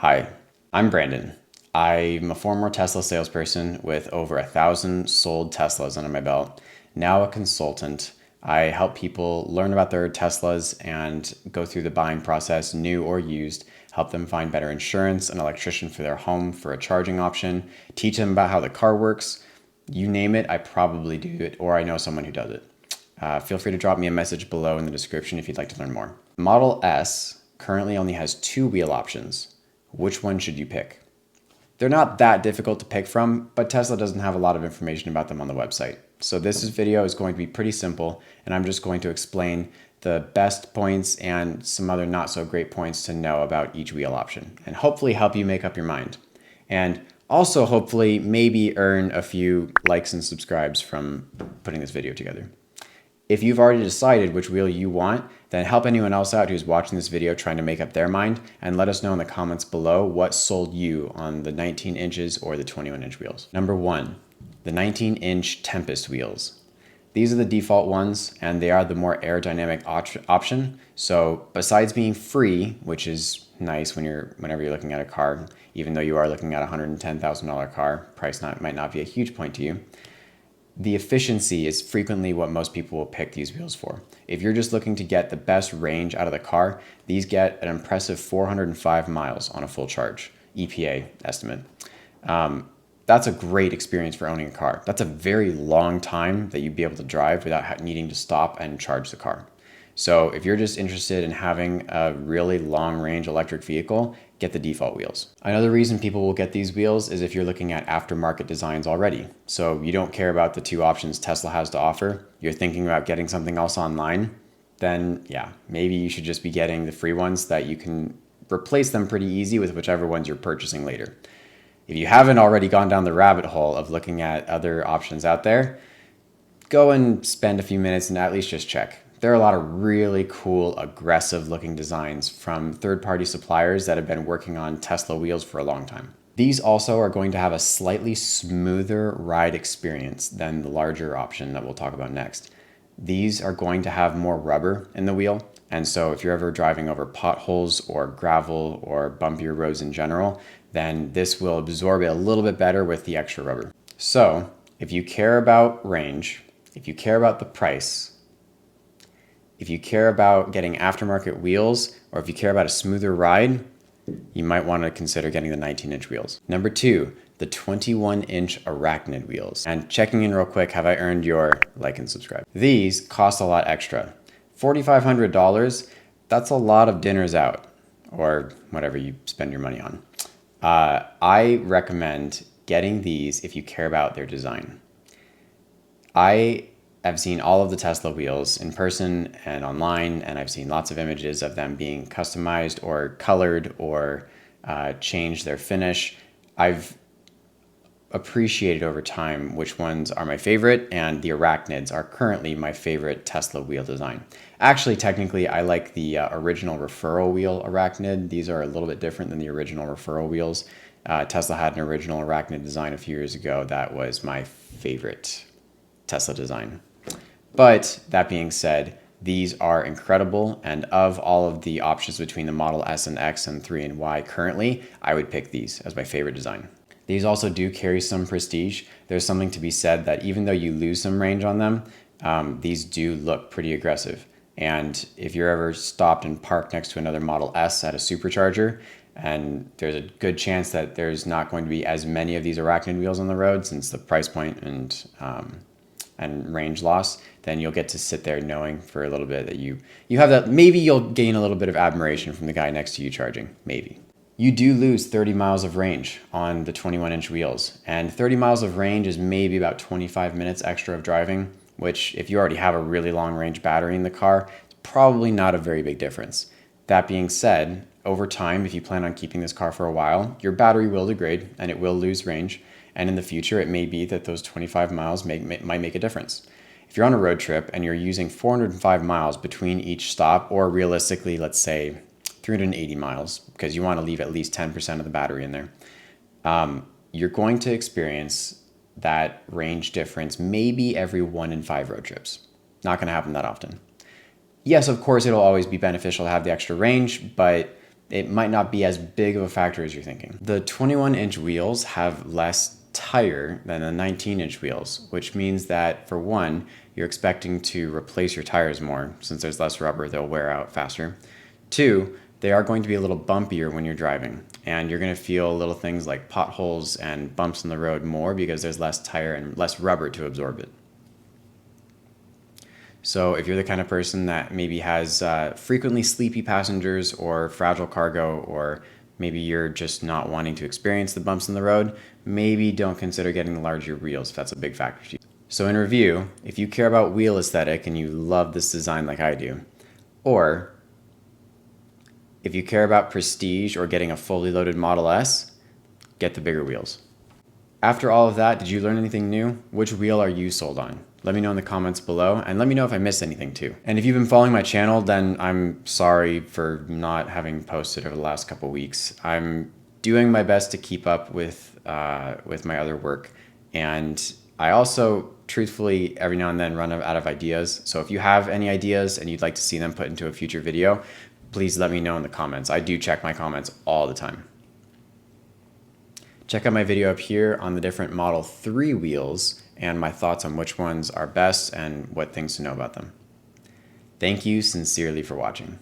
Hi, I'm Brandon. I'm a former Tesla salesperson with over 1,000 sold Teslas under my belt. Now a consultant. I help people learn about their Teslas and go through the buying process, new or used, help them find better insurance, an electrician for their home for a charging option, teach them about how the car works. You name it, I probably do it, or I know someone who does it. Feel free to drop me a message below in the description if you'd like to learn more. Model S currently only has 2 wheel options. Which one should you pick? They're not that difficult to pick from, but Tesla doesn't have a lot of information about them on the website. So this video is going to be pretty simple, and I'm just going to explain the best points and some other not so great points to know about each wheel option, and hopefully help you make up your mind. And also hopefully maybe earn a few likes and subscribes from putting this video together. If you've already decided which wheel you want, then help anyone else out who's watching this video trying to make up their mind, and let us know in the comments below what sold you on the 19 inches or the 21-inch wheels. Number 1, the 19-inch Tempest wheels. These are the default ones, and they are the more aerodynamic option. So besides being free, which is nice whenever you're looking at a car, even though you are looking at a $110,000 car, price might not be a huge point to you. The efficiency is frequently what most people will pick these wheels for. If you're just looking to get the best range out of the car, these get an impressive 405 miles on a full charge, EPA estimate. That's a great experience for owning a car. That's a very long time that you'd be able to drive without needing to stop and charge the car. So if you're just interested in having a really long range electric vehicle, get the default wheels. Another reason people will get these wheels is if you're looking at aftermarket designs already. So you don't care about the 2 options Tesla has to offer, you're thinking about getting something else online, then yeah, maybe you should just be getting the free ones that you can replace them pretty easy with whichever ones you're purchasing later. If you haven't already gone down the rabbit hole of looking at other options out there, go and spend a few minutes and at least just check. There are a lot of really cool, aggressive looking designs from third-party suppliers that have been working on Tesla wheels for a long time. These also are going to have a slightly smoother ride experience than the larger option that we'll talk about next. These are going to have more rubber in the wheel, and so if you're ever driving over potholes or gravel or bumpier roads in general, then this will absorb it a little bit better with the extra rubber. So if you care about range, if you care about the price, if you care about getting aftermarket wheels, or if you care about a smoother ride, you might want to consider getting the 19-inch wheels. Number 2, the 21-inch Arachnid wheels. And checking in real quick, have I earned your like and subscribe? These cost a lot extra. $4,500, that's a lot of dinners out, or whatever you spend your money on. I recommend getting these if you care about their design. I've seen all of the Tesla wheels in person and online, and I've seen lots of images of them being customized or colored or changed their finish. I've appreciated over time which ones are my favorite, and the Arachnids are currently my favorite Tesla wheel design. Actually, technically, I like the original referral wheel Arachnid. These are a little bit different than the original referral wheels. Tesla had an original Arachnid design a few years ago that was my favorite Tesla design. But that being said, these are incredible, and of all of the options between the Model S and X and 3 and Y currently, I would pick these as my favorite design. These also do carry some prestige. There's something to be said that even though you lose some range on them, these do look pretty aggressive. And if you're ever stopped and parked next to another Model S at a supercharger, and there's a good chance that there's not going to be as many of these Arachnid wheels on the road since the price point and range loss, then you'll get to sit there knowing for a little bit that you have that. Maybe you'll gain a little bit of admiration from the guy next to you charging, maybe. You do lose 30 miles of range on the 21-inch wheels, and 30 miles of range is maybe about 25 minutes extra of driving, which if you already have a really long range battery in the car, it's probably not a very big difference. That being said, over time, if you plan on keeping this car for a while, your battery will degrade and it will lose range. And in the future, it may be that those 25 miles might make a difference. If you're on a road trip and you're using 405 miles between each stop, or realistically, let's say 380 miles, because you want to leave at least 10% of the battery in there, you're going to experience that range difference maybe every 1 in 5 road trips. Not going to happen that often. Yes, of course, it'll always be beneficial to have the extra range, but it might not be as big of a factor as you're thinking. The 21-inch wheels have less tire than the 19-inch wheels, which means that for one, you're expecting to replace your tires more. Since there's less rubber, they'll wear out faster. Two, they are going to be a little bumpier when you're driving, and you're going to feel little things like potholes and bumps in the road more because there's less tire and less rubber to absorb it. So if you're the kind of person that maybe has frequently sleepy passengers or fragile cargo, or maybe you're just not wanting to experience the bumps in the road, maybe don't consider getting the larger wheels if that's a big factor to you. So in review, if you care about wheel aesthetic and you love this design like I do, or if you care about prestige or getting a fully loaded Model S, get the bigger wheels. After all of that, did you learn anything new? Which wheel are you sold on? Let me know in the comments below, and let me know if I missed anything too. And if you've been following my channel, then I'm sorry for not having posted over the last couple weeks. I'm doing my best to keep up with my other work, and I also truthfully every now and then run out of ideas. So if you have any ideas and you'd like to see them put into a future video, please let me know in the comments. I do check my comments all the time. Check out my video up here on the different Model 3 wheels and my thoughts on which ones are best and what things to know about them. Thank you sincerely for watching.